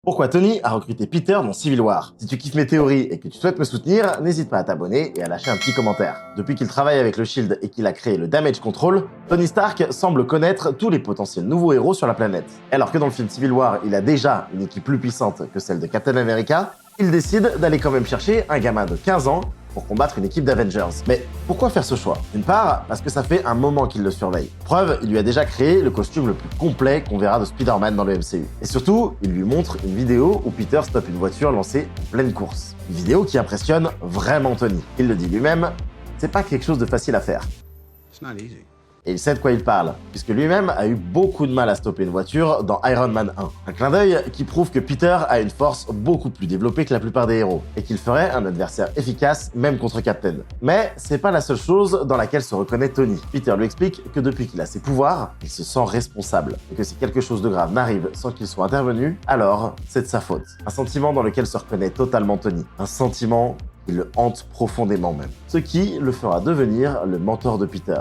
Pourquoi Tony a recruté Peter dans Civil War? Si tu kiffes mes théories et que tu souhaites me soutenir, n'hésite pas à t'abonner et à lâcher un petit commentaire. Depuis qu'il travaille avec le Shield et qu'il a créé le Damage Control, Tony Stark semble connaître tous les potentiels nouveaux héros sur la planète. Alors que dans le film Civil War, il a déjà une équipe plus puissante que celle de Captain America, il décide d'aller quand même chercher un gamin de 15 ans pour combattre une équipe d'Avengers. Mais pourquoi faire ce choix? D'une part, parce que ça fait un moment qu'il le surveille. Preuve, il lui a déjà créé le costume le plus complet qu'on verra de Spider-Man dans le MCU. Et surtout, il lui montre une vidéo où Peter stoppe une voiture lancée en pleine course. Une vidéo qui impressionne vraiment Tony. Il le dit lui-même, c'est pas quelque chose de facile à faire. It's not easy. Et il sait de quoi il parle, puisque lui-même a eu beaucoup de mal à stopper une voiture dans Iron Man 1. Un clin d'œil qui prouve que Peter a une force beaucoup plus développée que la plupart des héros, et qu'il ferait un adversaire efficace même contre Captain. Mais c'est pas la seule chose dans laquelle se reconnaît Tony. Peter lui explique que depuis qu'il a ses pouvoirs, il se sent responsable, et que si quelque chose de grave n'arrive sans qu'il soit intervenu, alors c'est de sa faute. Un sentiment dans lequel se reconnaît totalement Tony. Un sentiment qui le hante profondément même. Ce qui le fera devenir le mentor de Peter.